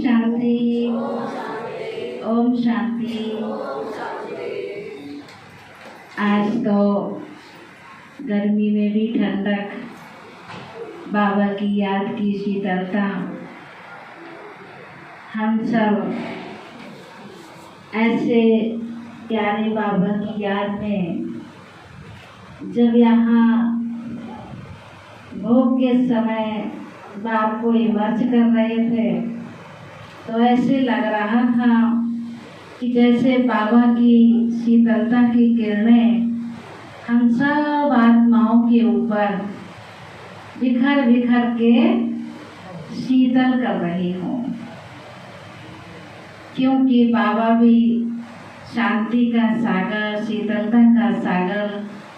शांति। ओम शांति। आज तो गर्मी में भी ठंडक, बाबा की याद की शीतलता, हम सब ऐसे प्यारे बाबा की याद में जब यहाँ भोग के समय बाप को इमर्ज कर रहे थे तो ऐसे लग रहा था कि जैसे बाबा की शीतलता की किरणें हम सब आत्माओं के ऊपर बिखर बिखर के शीतल कर रही हूँ, क्योंकि बाबा भी शांति का सागर, शीतलता का सागर,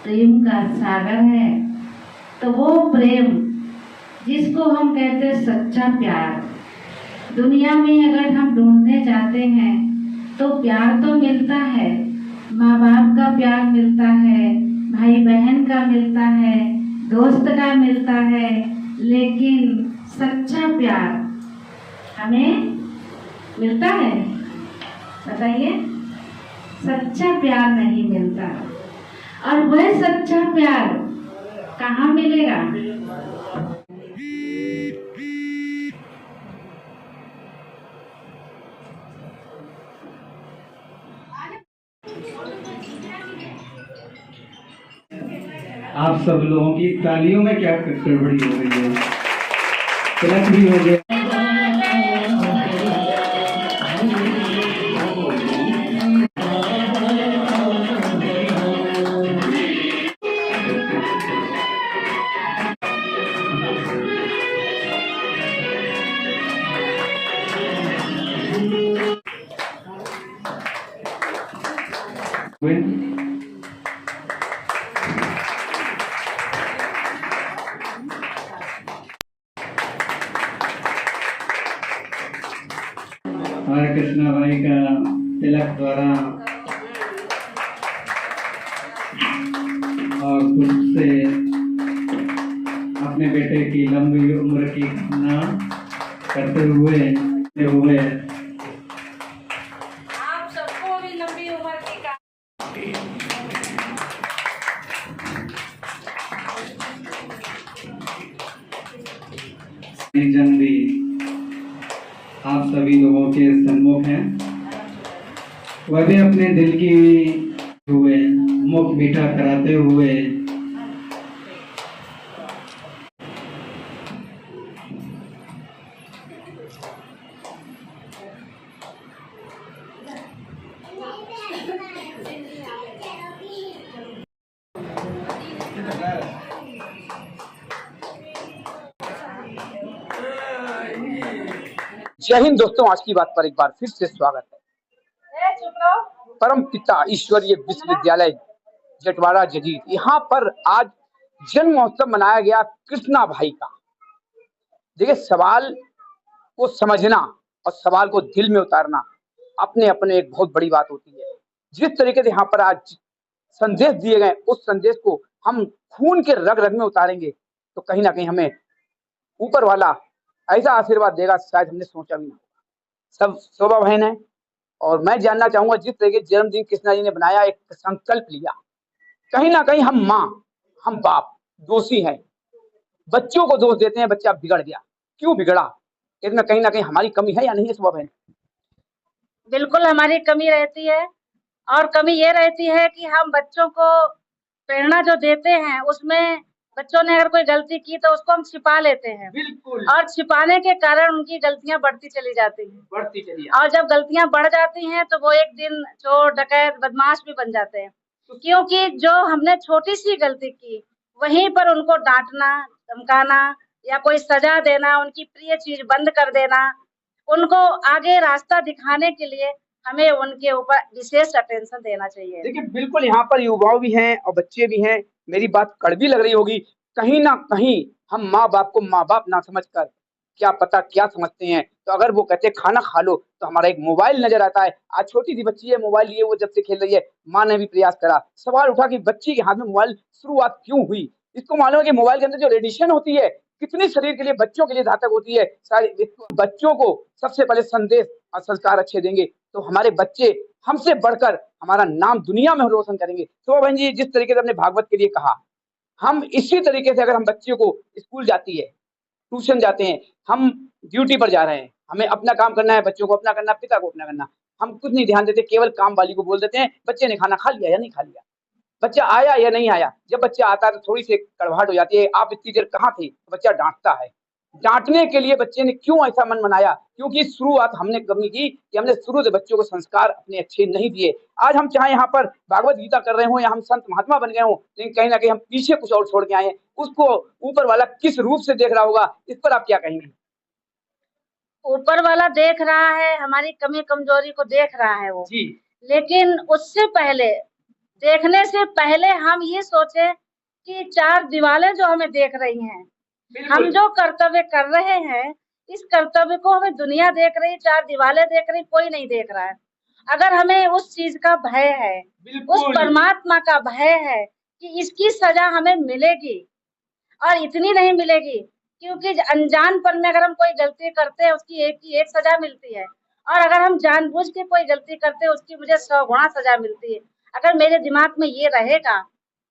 प्रेम का सागर है। तो वो प्रेम जिसको हम कहते हैं सच्चा प्यार, दुनिया में अगर हम ढूंढने जाते हैं तो प्यार तो मिलता है, माँ बाप का प्यार मिलता है, भाई बहन का मिलता है, दोस्त का मिलता है, लेकिन सच्चा प्यार हमें मिलता है? बताइए, सच्चा प्यार नहीं मिलता। और वह सच्चा प्यार कहाँ मिलेगा? आप सब लोगों की तालियों में क्या गड़बड़ी हो गई है? तिलक भी हो गया। हमारे कृष्णा भाई का तिलक द्वारा और खुद से अपने बेटे की लंबी उम्र की कामना करते हुए आप सबको भी लंबी उम्र की जन भी आप सभी लोगों के सन्मुख हैं, वह भी अपने दिल की हुए मुख मीठा कराते हुए जय हिंद दोस्तों, आज की बात पर एक बार फिर से स्वागत है। परम पिता ईश्वरीय विश्वविद्यालय जटवाड़ा जदीद, यहाँ पर आज जन्म महोत्सव मनाया गया कृष्णा भाई का। देखिए, सवाल को समझना और सवाल को दिल में उतारना अपने अपने एक बहुत बड़ी बात होती है। जिस तरीके से यहाँ पर आज संदेश दिए गए, उस संदेश को हम खून के रग रग में उतारेंगे तो कहीं ना कहीं हमें ऊपर वाला ऐसा आशीर्वाद देगा, शायद हमने सोचा भी ना होगा। सब शोभा बहन है और मैं जानना चाहूंगा, जिस तरह के जन्मदिन कृष्णा जी ने बनाया, एक संकल्प लिया, कहीं ना कहीं हम माँ, हम बाप दोषी हैं। बच्चों को दोष देते हैं, बच्चा बिगड़ गया, क्यों बिगड़ा? इसमें कहीं ना कहीं हमारी कमी है या नहीं है शोभा बहन? बिल्कुल हमारी कमी रहती है, और कमी ये रहती है कि हम बच्चों को प्रेरणा जो देते हैं उसमें बच्चों ने अगर कोई गलती की तो उसको हम छिपा लेते हैं। बिल्कुल। और छिपाने के कारण उनकी गलतियां बढ़ती चली जाती हैं। और जब गलतियां बढ़ जाती हैं तो वो एक दिन चोर डकैत बदमाश भी बन जाते हैं, क्योंकि जो हमने छोटी सी गलती की वहीं पर उनको डांटना, धमकाना या कोई सजा देना, उनकी प्रिय चीज बंद कर देना, उनको आगे रास्ता दिखाने के लिए हमें उनके ऊपर विशेष अटेंशन देना चाहिए। देखिए, बिल्कुल यहाँ पर युवाओं भी हैं और बच्चे भी हैं। मेरी बात कड़वी लग रही होगी, कहीं ना कहीं हम माँ बाप को माँ बाप ना समझकर क्या पता क्या समझते हैं। तो अगर वो कहते हैं खाना खा लो तो हमारा एक मोबाइल नजर आता है। आज छोटी सी बच्ची है, मोबाइल लिए वो जब से खेल रही है, माँ ने भी प्रयास करा, सवाल उठा कि बच्ची के हाथ में मोबाइल शुरुआत क्यों हुई। इसको मालूम है कि मोबाइल के अंदर जो रेडिएशन होती है कितनी शरीर के लिए, बच्चों के लिए घातक होती है। सारे बच्चों को सबसे पहले संदेश और संस्कार अच्छे देंगे तो हमारे बच्चे हमसे बढ़कर हमारा नाम दुनिया में रोशन करेंगे। तो बहन जी, जिस तरीके से हमने भागवत के लिए कहा, हम इसी तरीके से अगर हम बच्चे को, स्कूल जाती है, ट्यूशन जाते हैं, हम ड्यूटी पर जा रहे हैं, हमें अपना काम करना है, बच्चों को अपना करना, पिता को अपना करना, हम कुछ नहीं ध्यान देते, केवल काम वाली को बोल देते हैं बच्चे ने खाना खा लिया या नहीं खा लिया, बच्चा आया या नहीं आया। जब बच्चा आता है तो थोड़ी सी कड़वाहट हो जाती है, आप इतनी देर कहाँ थे, तो बच्चा डांटता है। डांटने के लिए बच्चे ने क्यों ऐसा मन बनाया, क्योंकि शुरुआत हमने कभी की कि हमने शुरू से बच्चों को संस्कार अपने अच्छे नहीं दिए। आज हम चाहे यहाँ पर भागवत गीता कर रहे हो या हम संत महात्मा बन गए हो, लेकिन कहीं ना कहीं हम पीछे कुछ और छोड़ के आए हैं। उसको ऊपर वाला किस रूप से देख रहा होगा, इस पर आप क्या कहेंगे? ऊपर वाला देख रहा है, हमारी कमी कमजोरी को देख रहा है वो जी। लेकिन उससे पहले, देखने से पहले हम ये सोचे कि चार दीवारें जो हमें देख रही हैं, हम जो कर्तव्य कर रहे हैं, इस कर्तव्य को हमें दुनिया देख रही, चार दीवारें देख रही, कोई नहीं देख रहा है। अगर हमें उस चीज का भय है, उस परमात्मा का भय है कि इसकी सजा हमें मिलेगी और इतनी नहीं मिलेगी, क्योंकि अनजानपन में अगर हम कोई गलती करते हैं उसकी एक की एक सजा मिलती है, और अगर हम जानबूझ के कोई गलती करते हैं उसकी मुझे 100 गुना सजा मिलती है। अगर मेरे दिमाग में ये रहेगा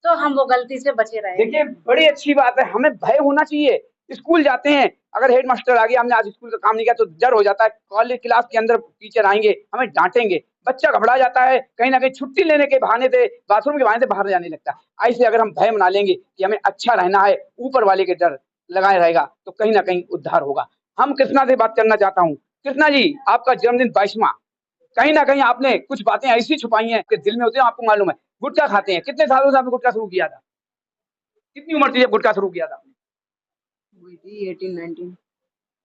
तो हम वो गलती से बचे रहेंगे। देखिए, बड़ी अच्छी बात है, हमें भय होना चाहिए। स्कूल जाते हैं, अगर हेड मास्टर आ गया, हमने आज स्कूल का काम नहीं किया तो डर हो जाता है, कॉलेज क्लास के अंदर टीचर आएंगे, हमें डांटेंगे, बच्चा घबरा जाता है, कहीं ना कहीं छुट्टी लेने के बहाने से, बाथरूम के बहाने से बाहर जाने लगता है। ऐसे अगर हम भय बना लेंगे कि हमें अच्छा रहना है, ऊपर वाले के डर लगाए रहेगा, तो कहीं ना कहीं उद्धार होगा। हम कृष्णा से बात करना चाहता हूँ। कृष्णा जी, आपका जन्मदिन 22वां, कहीं ना कहीं आपने कुछ बातें ऐसी छुपाई हैं कि दिल में होती है, आपको मालूम है। गुटखा खाते हैं, कितने सालों से आपने गुटखा शुरू किया था? कितनी उम्र थी जब गुटखा शुरू किया था आपने? हुई थी 18-19,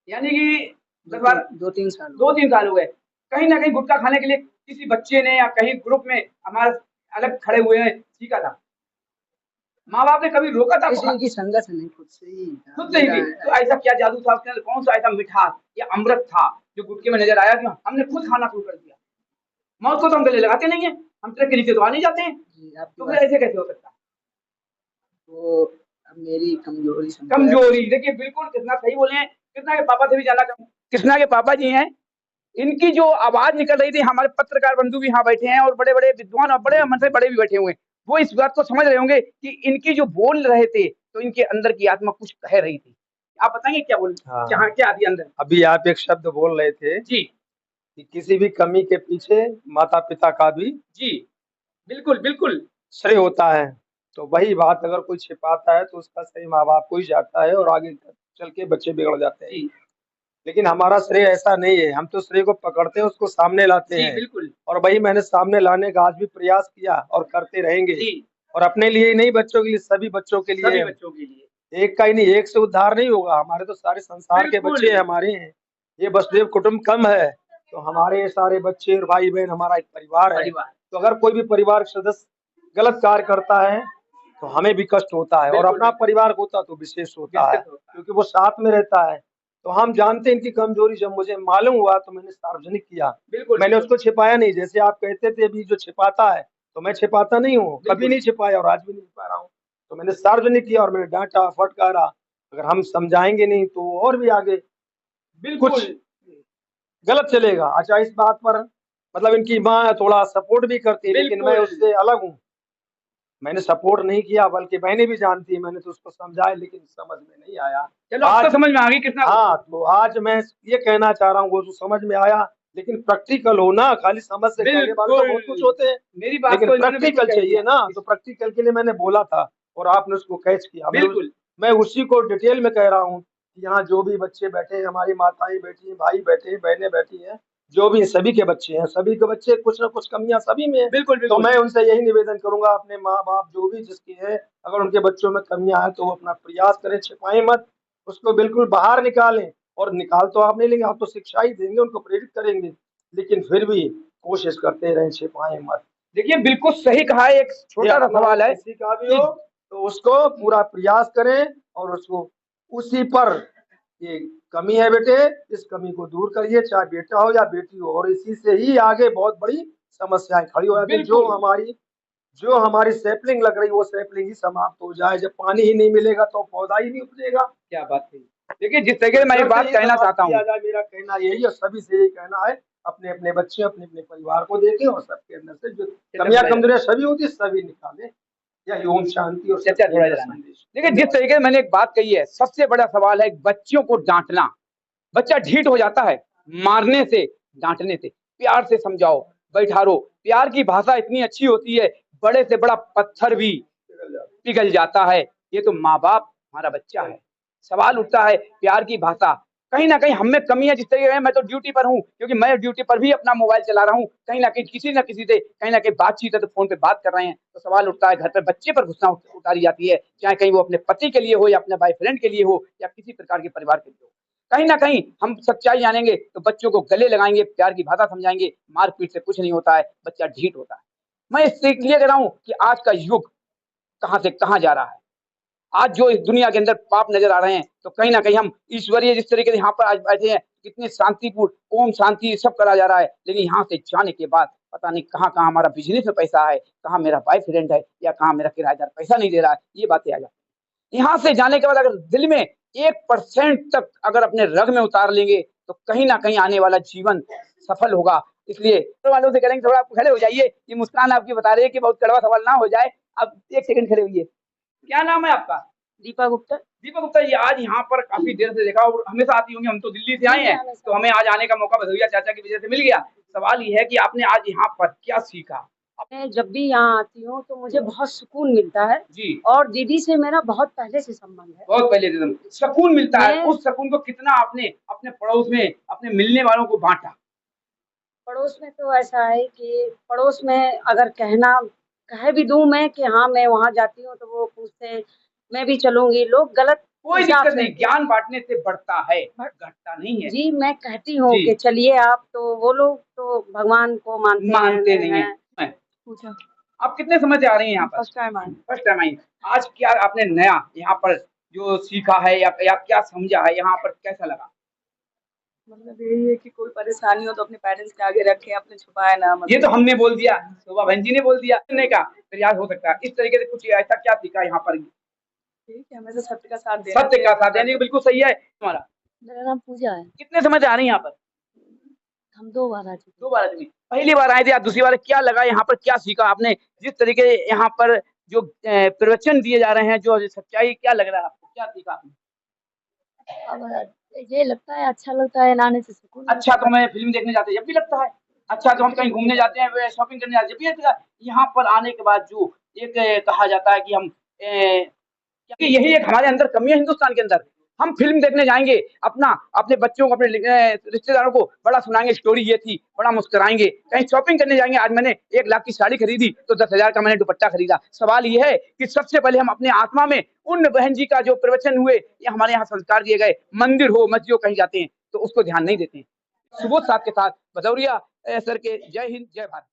यानी कि 2-3 साल। 2-3 साल हो गए। कहीं ना कहीं गुटखा खाने के लिए किसी बच्चे ने या कहीं ग्रुप में हमारे अलग खड़े हुए हैं, सीखा था? माँ बाप ने कभी रोका था? किसी की संगत नहीं, खुद से ही थी। तो ऐसा क्या जादू था उसके अंदर, कौन सा ऐसा मिठास या अमृत था जो गुटखे में नजर आया कि हमने खुद खाना शुरू कर दिया? मौत को तो हम गले लगाते नहीं है, हम ट्रक के नीचे तो आ नहीं जाते हैं, तो फिर ऐसे कैसे हो सकता? वो अब मेरी कमजोरी। देखिए, बिल्कुल कृष्णा सही बोले हैं। कृष्णा के पापा से भी जानना चाहूंगा। कृष्णा के पापा जी हैं, इनकी जो आवाज निकल रही थी, हमारे पत्रकार बंधु भी यहाँ बैठे हैं और बड़े बड़े विद्वान और बड़े मन से बड़े भी बैठे हुए हैं, वो इस बात को समझ रहे होंगे कि इनकी जो बोल रहे थे तो इनके अंदर की आत्मा कुछ कह रही थी। आप बताएंगे क्या बोल? हाँ। क्या आती अंदर? अभी आप एक शब्द बोल रहे थे जी कि किसी भी कमी के पीछे माता पिता का भी जी, बिल्कुल बिल्कुल श्रेय होता है। तो वही बात, अगर कोई छिपाता है तो उसका श्रेय माँ बाप को ही जाता है और आगे चल के बच्चे बिगड़ जाते हैं। लेकिन हमारा श्रेय ऐसा नहीं है, हम तो श्रेय को पकड़ते हैं, उसको सामने लाते हैं। बिल्कुल। और वही मैंने सामने लाने का आज भी प्रयास किया और करते रहेंगे। और अपने लिए ही नहीं, बच्चों के लिए, सभी बच्चों के लिए, एक का ही नहीं, एक से उद्धार नहीं होगा। हमारे तो सारे संसार के बच्चे हमारे हैं, ये वसुदेव कुटुंब कम है, तो हमारे सारे बच्चे और भाई बहन हमारा एक परिवार है। तो अगर कोई भी परिवार सदस्य गलत कार्य करता है तो हमें भी कष्ट होता है, और अपना परिवार होता तो विशेष होता है, क्योंकि वो साथ में रहता है। तो हम जानते हैं इनकी कमजोरी, जब मुझे मालूम हुआ तो मैंने सार्वजनिक किया। मैंने उसको छिपाया नहीं, जैसे आप कहते थे अभी जो छिपाता है, तो मैं छिपाता नहीं हूँ, कभी नहीं छिपाया और आज भी नहीं छिपा रहा हूँ। तो मैंने सार्वजनिक किया और मैंने डांटा, फटकारा। अगर हम समझाएंगे नहीं तो और भी आगे कुछ गलत चलेगा। अच्छा, इस बात पर मतलब इनकी माँ थोड़ा सपोर्ट भी करती है, लेकिन मैं उससे अलग हूँ। मैंने सपोर्ट नहीं किया, बल्कि बहनें भी जानती है, मैंने तो उसको समझाया, लेकिन समझ में नहीं आया। चलो, आज समझ में आ गई कितना। हाँ, तो आज मैं ये कहना चाह रहा हूँ, वो तो समझ में आया, लेकिन प्रैक्टिकल हो ना, खाली समझ से कहने वाले तो बहुत कुछ होते हैं, मेरी बात लेकिन प्रैक्टिकल चाहिए ना। तो प्रैक्टिकल के लिए मैंने बोला था और आपने उसको कैच किया। मैं उसी को डिटेल में कह रहा हूँ कि यहाँ जो भी बच्चे बैठे हैं, हमारी माताएं बैठी हैं, भाई बैठे हैं, बहनें बैठी हैं, जो भी सभी के बच्चे हैं, सभी के बच्चे कुछ ना कुछ कमियां सभी में है। बिल्कुल। तो मैं उनसे यही निवेदन करूंगा, अपने माँ बाप जो भी जिसकी है, अगर उनके बच्चों में कमियां है तो वो अपना प्रयास करें, छिपाएं मत, उसको बिल्कुल बाहर निकालें। और निकाल तो आप नहीं लेंगे, आप तो शिक्षा ही देंगे, उनको प्रेरित करेंगे, लेकिन फिर भी कोशिश करते रहें, छिपाएं मत। देखिए, बिल्कुल सही कहा। एक छोटा सा सवाल है, किसी का भी हो तो उसको पूरा प्रयास करें और उसको उसी पर, ये कमी है बेटे, इस कमी को दूर करिए, चाहे बेटा हो या बेटी हो, और इसी से ही आगे बहुत बड़ी समस्याएं खड़ी हो जाती है, जो हमारी जो हमारी सैपलिंग लग रही वो सैपलिंग ही समाप्त हो जाए। जब पानी ही नहीं मिलेगा तो पौधा ही नहीं उपजेगा। क्या बात है। देखिए जिस तरीके से मैं एक बात कहना चाहता हूँ, मेरा कहना यही है, सभी से यही कहना है, अपने अपने बच्चे अपने अपने परिवार को देखें और सबके अंदर से जो कमियां कमजोरियां सभी होती है सभी निकालें। यही ओम शांति और चर्चा थोड़ा संदेश। देखिए जिस तरीके से मैंने एक बात कही है, सबसे बड़ा सवाल है बच्चों को डांटना। बच्चा ढीठ हो जाता है मारने से, डांटने से। प्यार से समझाओ, बैठारो। प्यार की भाषा इतनी अच्छी होती है, बड़े से बड़ा पत्थर भी पिघल जाता है। ये तो माँ बाप हमारा बच्चा है। सवाल उठता है प्यार की भाषा, कहीं ना कहीं हम में कमी है। जिस तरीके से मैं तो ड्यूटी पर हूँ, क्योंकि मैं ड्यूटी पर भी अपना मोबाइल चला रहा हूँ, कहीं ना कहीं किसी से कहीं ना कहीं बातचीत है तो फोन पे बात कर रहे हैं, तो सवाल उठता है घर पर बच्चे पर गुस्सा उतारी जाती है, चाहे कहीं वो अपने पति के लिए हो या अपने बॉयफ्रेंड के लिए हो या किसी प्रकार के परिवार के लिए हो। कहीं ना कहीं हम सच्चाई जानेंगे तो बच्चों को गले लगाएंगे, प्यार की भाषा समझाएंगे। मारपीट से कुछ नहीं होता है, बच्चा ढीठ होता है। मैं इससे इसलिए कह रहा हूँ कि आज का युग कहां से कहां जा रहा है। आज जो इस दुनिया के अंदर पाप नजर आ रहे हैं, तो कहीं ना कहीं हम ईश्वरीय जिस तरीके से यहाँ पर आज बैठे हैं, कितने शांतिपूर्ण ओम शांति सब करा जा रहा है, लेकिन यहाँ से जाने के बाद पता नहीं कहाँ कहाँ हमारा बिजनेस में पैसा है, कहाँ मेरा बॉयफ्रेंड है या कहाँ मेरा किराएदार पैसा नहीं दे रहा है। ये बातें आ जाती। यहाँ से जाने के बाद अगर दिल में 1% तक अगर अपने रग में उतार लेंगे तो कहीं ना कहीं आने वाला जीवन सफल होगा। इसलिए तो वालों से करेंगे थोड़ा खड़े हो जाइए। ये मुस्कान आपकी बता रही है कि बहुत कड़वा सवाल ना हो जाए। अब 1 सेकंड खड़े हुई। क्या नाम है आपका? दीपा गुप्ता। दीपक गुप्ता जी, आज यहाँ पर काफी देर से देखा और हमेशा आती होंगी। हम तो दिल्ली से आए हैं, तो हमें आज आने का मौका भदौरिया चाचा की वजह से मिल गया। सवाल ये है कि आपने आज यहाँ पर क्या सीखा? मैं जब भी यहाँ आती हूँ तो मुझे बहुत सुकून मिलता है जी, और दीदी से मेरा बहुत पहले से संबंध है। बहुत पहले से सुकून मिलता है। उस सुकून को कितना आपने अपने पड़ोस में अपने मिलने वालों को बांटा? पड़ोस में तो ऐसा है कि पड़ोस में अगर कह भी दूं मैं कि हाँ मैं वहाँ जाती हूँ, तो वो पूछते हैं मैं भी चलूंगी। लोग गलत कोई दिक्कत नहीं, ज्ञान बांटने से बढ़ता है, घटता नहीं है। जी, मैं कहती हूँ कि चलिए आप, तो वो लोग तो भगवान को मानते नहीं है। पूछा आप कितने समय से आ रही हैं यहाँ पर? First time I. First time I. आज क्या आपने नया यहाँ पर जो सीखा है या क्या समझा है, यहाँ पर कैसा लगा? मतलब यही है कि कोई परेशानी हो तो अपने पेरेंट्स के आगे रखें, अपने छुपाए ना। ये तो हमने बोल दिया, शोभा बहन जी ने बोल दिया, सुनने का प्रयास हो सकता है। इस तरीके से कुछ ऐसा क्या सीखा यहाँ पर? ठीक है, हमेशा सत्य का साथ देना। सत्य का साथ देने बिल्कुल सही है। तुम्हारा? मेरा नाम पूजा है। कितने समय से आ रही हैं यहाँ पर? हम 2 बार आ चुके। 2 बार आ चुकी। पहली बार आए थे या दूसरी बार? क्या लगा यहाँ पर, क्या सीखा आपने? जिस तरीके यहाँ पर जो प्रवचन दिए जा रहे हैं, जो सच्चाई, क्या लग रहा है आपको, क्या सीखा आपने? अब ये लगता है, अच्छा लगता है आने से सुकून। अच्छा तो हमें फिल्म देखने जाते हैं जब भी लगता है। अच्छा तो हम कहीं घूमने जाते हैं, शॉपिंग करने जाते हैं जब भी लगता है। यहाँ पर आने के बाद जो एक कहा जाता है कि हम क्योंकि यही एक हमारे अंदर कमी है हिंदुस्तान के अंदर। हम फिल्म देखने जाएंगे, अपने बच्चों को, अपने रिश्तेदारों को बड़ा सुनाएंगे, स्टोरी ये थी, बड़ा मुस्कुराएंगे। कहीं शॉपिंग करने जाएंगे, आज मैंने 1 लाख की साड़ी खरीदी तो 10,000 का मैंने दुपट्टा खरीदा। सवाल ये है कि सबसे पहले हम अपने आत्मा में उन बहन जी का जो प्रवचन हुए या हमारे यहाँ संस्कार दिए गए, मंदिर हो मस्जिद हो, कहीं जाते हैं तो उसको ध्यान नहीं देते हैं। सुबोध साहब के साथ भदौरिया सर के। जय हिंद, जय भारत।